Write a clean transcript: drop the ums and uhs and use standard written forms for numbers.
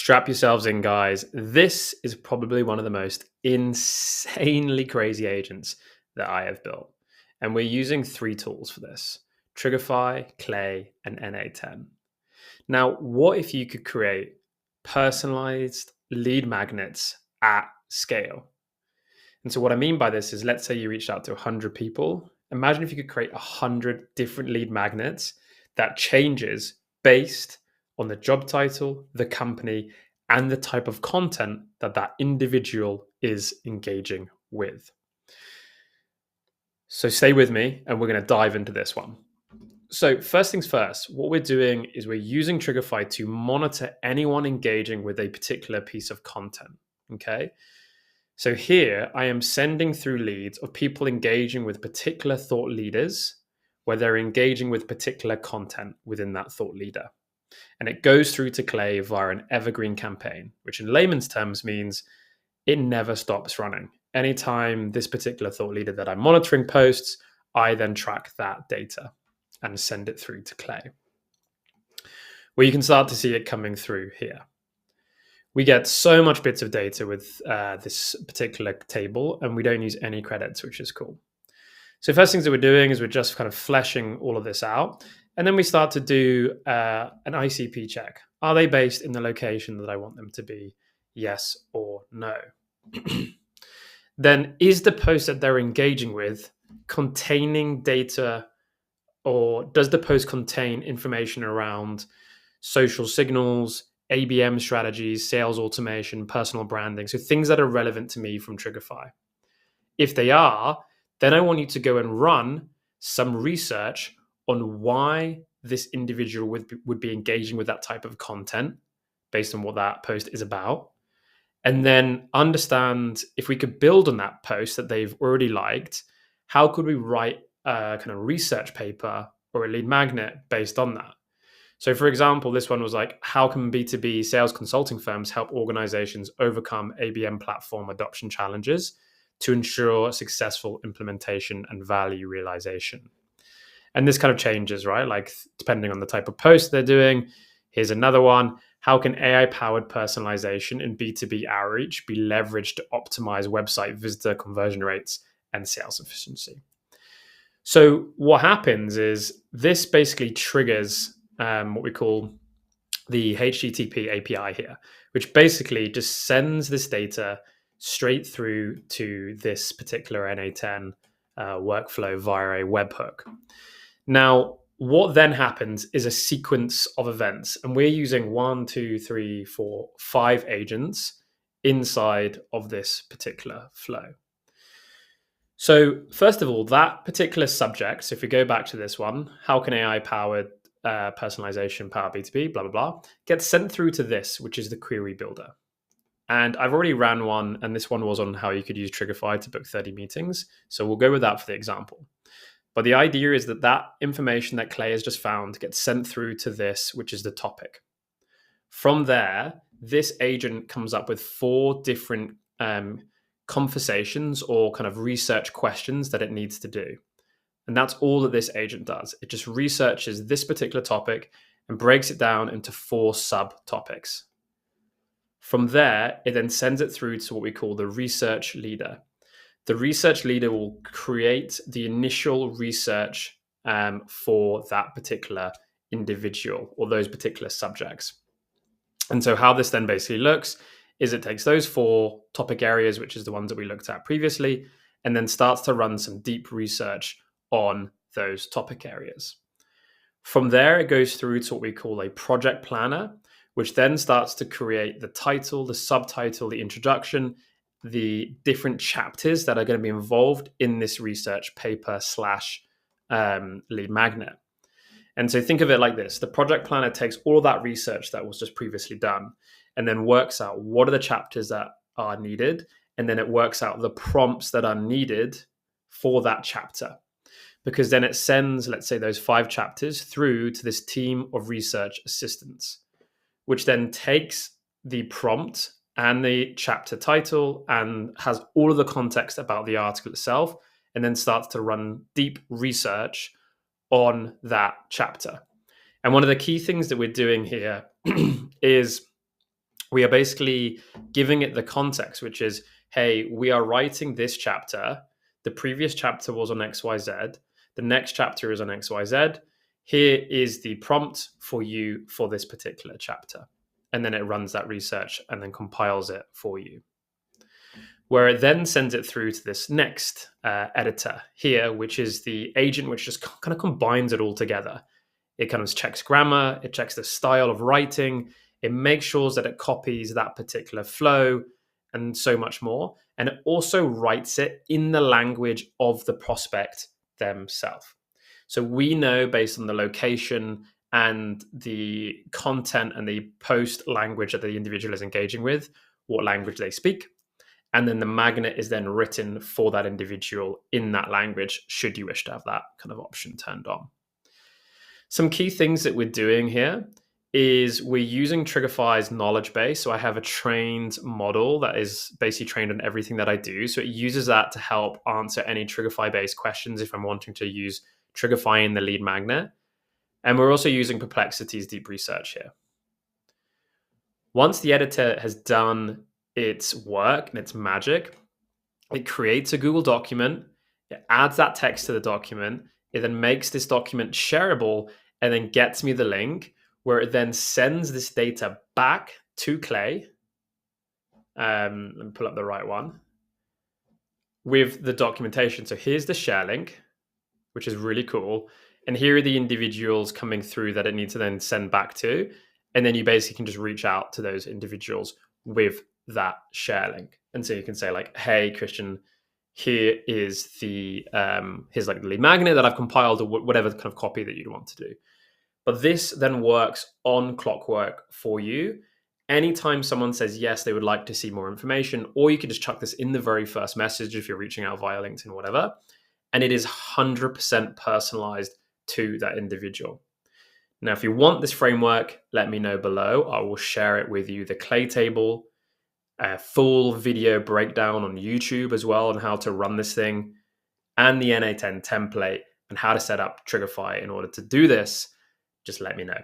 Strap yourselves in, guys. This is probably one of the most insanely crazy agents that I have built. And we're using three tools for this: Trigify, Clay, and NA10. Now, what if you could create personalized lead magnets at scale? And so what I mean by this is, let's say you reached out to 100 people. Imagine if you could create 100 different lead magnets that changes based on the job title, the company, and the type of content that that individual is engaging with. So stay with me and we're going to dive into this one. So first things first, what we're doing is we're using Trigify to monitor anyone engaging with a particular piece of content. Okay. So here I am sending through leads of people engaging with particular thought leaders, where they're engaging with particular content within that thought leader. And it goes through to Clay via an evergreen campaign, which in layman's terms means it never stops running. Anytime this particular thought leader that I'm monitoring posts, I then track that data and send it through to Clay, where you can start to see it coming through here. We get so much bits of data with this particular table, and we don't use any credits, which is cool. So first things that we're doing is we're just kind of fleshing all of this out. And then we start to do an ICP check. Are they based in the location that I want them to be? Yes or no. Then is the post that they're engaging with containing data, or does the post contain information around social signals, ABM strategies, sales automation, personal branding? So things that are relevant to me from Trigify. If they are, then I want you to go and run some research on why this individual would be engaging with that type of content based on what that post is about. And then understand, if we could build on that post that they've already liked, how could we write a kind of research paper or a lead magnet based on that? So for example, this one was like, how can B2B sales consulting firms help organizations overcome ABM platform adoption challenges to ensure successful implementation and value realization? And this kind of changes, right? Like depending on the type of post they're doing. Here's another one. How can AI-powered personalization in B2B outreach be leveraged to optimize website visitor conversion rates and sales efficiency? So what happens is this basically triggers what we call the HTTP API here, which basically just sends this data straight through to this particular NA10 workflow via a webhook. Now, what then happens is a sequence of events, and we're using 5 agents inside of this particular flow. So first of all, that particular subject, so if we go back to this one, how can AI-powered personalization power B2B, blah, blah, blah, gets sent through to this, which is the query builder. And I've already ran one, and this one was on how you could use Trigify to book 30 meetings. So we'll go with that for the example. But the idea is that that information that Clay has just found gets sent through to this, which is the topic. From there, this agent comes up with 4 different conversations or kind of research questions that it needs to do. And that's all that this agent does. It just researches this particular topic and breaks it down into 4 subtopics. From there, it then sends it through to what we call the research leader. The research leader will create the initial research for that particular individual or those particular subjects. And so how this then basically looks is it takes those 4 topic areas, which is the ones that we looked at previously, and then starts to run some deep research on those topic areas. From there, it goes through to what we call a project planner, which then starts to create the title, the subtitle, the introduction, the different chapters that are going to be involved in this research paper / lead magnet. And so think of it like this. The project planner takes all of that research that was just previously done and then works out what are the chapters that are needed. And then it works out the prompts that are needed for that chapter. Because then it sends, let's say, those 5 chapters through to this team of research assistants, which then takes the prompt and the chapter title and has all of the context about the article itself, and then starts to run deep research on that chapter. And one of the key things that we're doing here is we are basically giving it the context, which is, hey, we are writing this chapter. The previous chapter was on XYZ. The next chapter is on XYZ. Here is the prompt for you for this particular chapter. And then it runs that research and then compiles it for you. Where it then sends it through to this next editor here, which is the agent, which just kind of combines it all together. It kind of checks grammar, it checks the style of writing, it makes sure that it copies that particular flow and so much more. And it also writes it in the language of the prospect themselves. So we know based on the location and the content and the post language that the individual is engaging with, what language they speak. And then the magnet is then written for that individual in that language, should you wish to have that kind of option turned on. Some key things that we're doing here is we're using Trigify's knowledge base. So I have a trained model that is basically trained on everything that I do. So it uses that to help answer any Trigify-based questions if I'm wanting to use Trigify in the lead magnet. And we're also using Perplexity's deep research here. Once the editor has done its work and its magic, it creates a Google document, it adds that text to the document, it then makes this document shareable and then gets me the link where it then sends this data back to Clay. Let me pull up the right one with the documentation. So here's the share link, which is really cool. And here are the individuals coming through that it needs to then send back to. And then you basically can just reach out to those individuals with that share link. And so you can say like, hey, Christian, here is the here's like the lead magnet that I've compiled, or whatever kind of copy that you'd want to do. But this then works on clockwork for you. Anytime someone says yes, they would like to see more information, or you can just chuck this in the very first message if you're reaching out via LinkedIn or whatever. And it is 100% personalized to that individual. Now, if you want this framework, let me know below. I will share it with you. The Clay table, a full video breakdown on YouTube as well on how to run this thing, and the NA10 template and how to set up Trigify in order to do this. Just let me know.